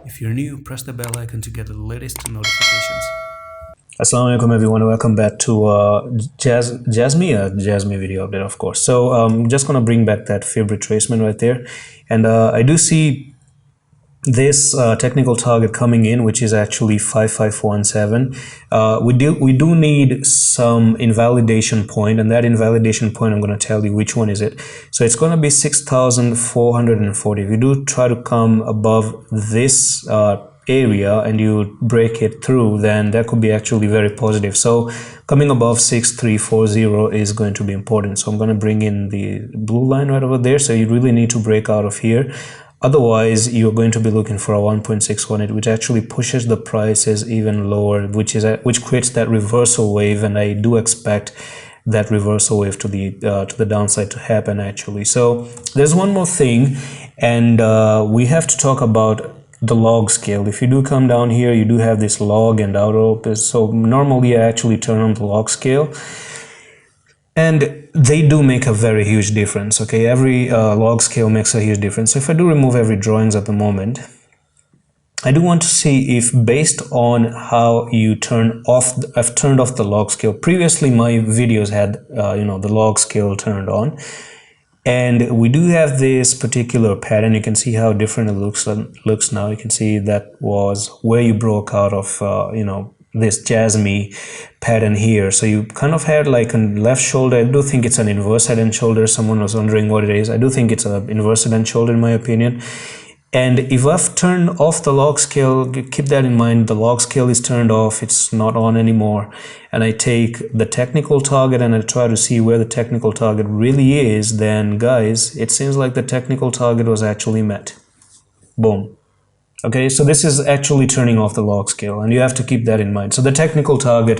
If you're new, press the bell icon to get the latest notifications. Assalamu alaikum everyone, welcome back to JASMY video update, of course. So just gonna bring back that fib retracement right there, and I do see this technical target coming in, which is actually 5517. We do need some invalidation point, and that invalidation point, I'm going to tell you which one is it. So it's going to be 6440. If you do try to come above this area and you break it through, then that could be actually very positive. So coming above 6340 is going to be important. So I'm going to bring in the blue line right over there. So you really need to break out of here. Otherwise, you're going to be looking for a 1.618, which actually pushes the prices even lower, which creates that reversal wave, and I do expect that reversal wave to the downside to happen actually. So there's one more thing, and we have to talk about the log scale. If you do come down here, you do have this log and outer. So normally I actually turn on the log scale, and they do make a very huge difference. Okay, every log scale makes a huge difference. So if I do remove every drawings at the moment, I do want to see if, based on how you turn off, I've turned off the log scale. Previously my videos had the log scale turned on, and we do have this particular pattern. You can see how different it looks now. You can see that was where you broke out of this JASMY pattern here. So you kind of had like a left shoulder. I do think it's an inverse head and shoulder. Someone was wondering what it is. I do think it's an inverse head and shoulder in my opinion. And if I've turned off the log scale, keep that in mind. The log scale is turned off. It's not on anymore. And I take the technical target and I try to see where the technical target really is. Then guys, it seems like the technical target was actually met. Boom. Okay, so this is actually turning off the log scale, and you have to keep that in mind. So the technical target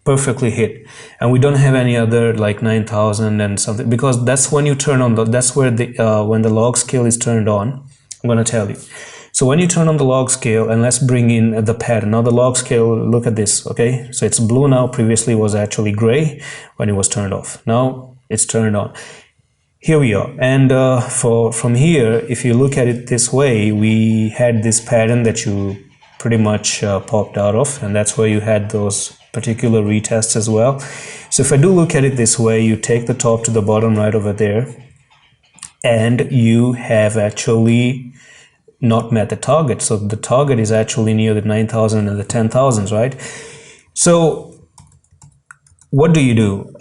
perfectly hit, and we don't have any other like 9,000 and something, because that's when you turn on that's where the when the log scale is turned on. I'm going to tell you. So when you turn on the log scale, and let's bring in the pattern. Now the log scale, look at this. Okay, so it's blue now. Previously it was actually gray when it was turned off. Now it's turned on. Here we are, and from here, if you look at it this way, we had this pattern that you pretty much popped out of, and that's where you had those particular retests as well. So if I do look at it this way, you take the top to the bottom right over there, and you have actually not met the target. So the target is actually near the 9,000 and the 10,000s, right? So what do you do?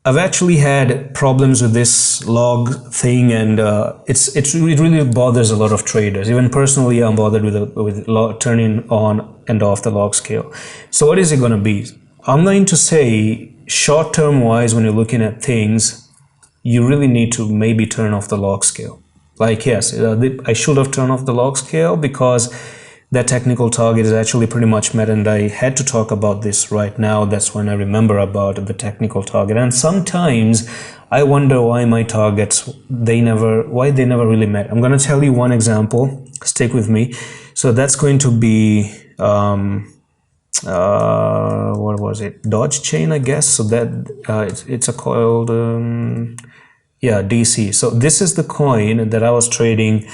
I've actually had problems with this log thing, and it really bothers a lot of traders. Even personally, I'm bothered with turning on and off the log scale. So what is it going to be? I'm going to say, short-term wise, when you're looking at things, you really need to maybe turn off the log scale. Like, yes, I should have turned off the log scale because that technical target is actually pretty much met, and I had to talk about this right now. That's when I remember about the technical target. And sometimes I wonder why my targets, why they never really met. I'm going to tell you one example. Stick with me. So that's going to be what was it, Dodge chain, I guess. So that it's called DC. So this is the coin that I was trading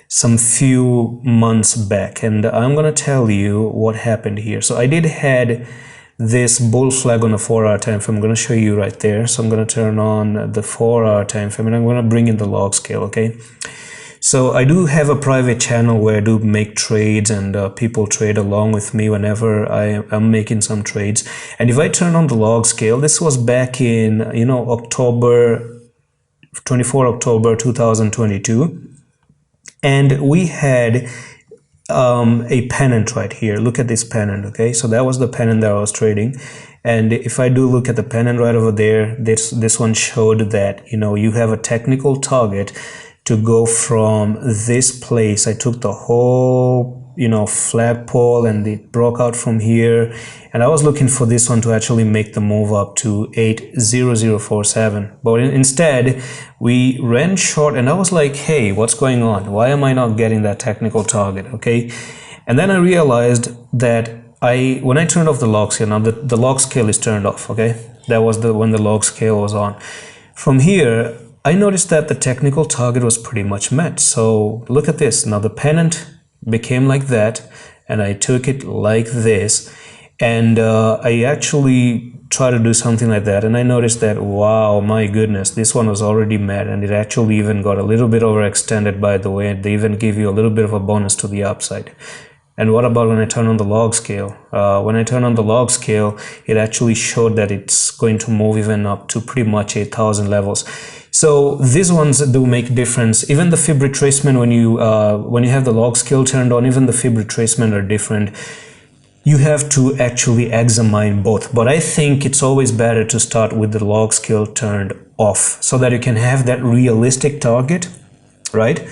some few months back, and I'm going to tell you what happened here. So I did had this bull flag on a 4-hour time frame. I'm going to show you right there. So I'm going to turn on the 4-hour time frame, and I'm going to bring in the log scale. Okay, so I do have a private channel where I do make trades, and people trade along with me whenever I'm making some trades. And if I turn on the log scale, this was back in 24 October 2022. And we had a pennant right here. Look at this pennant. Okay, so that was the pennant that I was trading. And if I do look at the pennant right over there, this one showed that you have a technical target to go from this place. I took the whole flagpole, and it broke out from here, and I was looking for this one to actually make the move up to 80047, but instead we ran short, and I was like, hey, what's going on? Why am I not getting that technical target? Okay, and then I realized that when I turned off the log scale, now the log scale is turned off. Okay, that was when the log scale was on. From here I noticed that the technical target was pretty much met. So look at this. Now the pennant became like that, and I took it like this, and I actually try to do something like that, and I noticed that, wow, my goodness, this one was already mad, and it actually even got a little bit overextended, by the way. They even give you a little bit of a bonus to the upside. And what about when I turn on the log scale? When I turn on the log scale, it actually showed that it's going to move even up to pretty much 8,000 levels. So these ones do make difference. Even the fib retracement, when you have the log scale turned on, even the fib retracement are different. You have to actually examine both, but I think it's always better to start with the log scale turned off so that you can have that realistic target, right?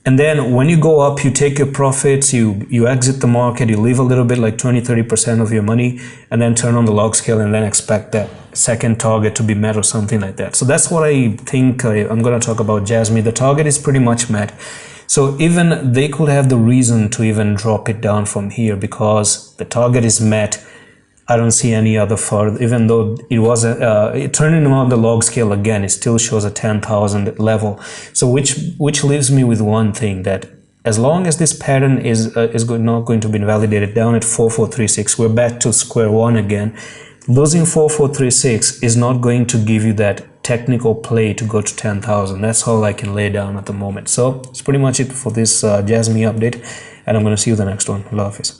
And then when you go up, you take your profits, you exit the market, you leave a little bit, like 20-30% of your money, and then turn on the log scale and then expect that second target to be met or something like that. So that's what I think I'm going to talk about JASMY. The target is pretty much met. So even they could have the reason to even drop it down from here because the target is met. I don't see any other further, even though it was turning on the log scale again, it still shows a 10,000 level. So which leaves me with one thing, that as long as this pattern is not going to be invalidated down at 4436, we're back to square one again. Losing 4436 is not going to give you that technical play to go to 10,000. That's all I can lay down at the moment. So it's pretty much it for this JASMY update, and I'm going to see you in the next one. Allah Hafiz.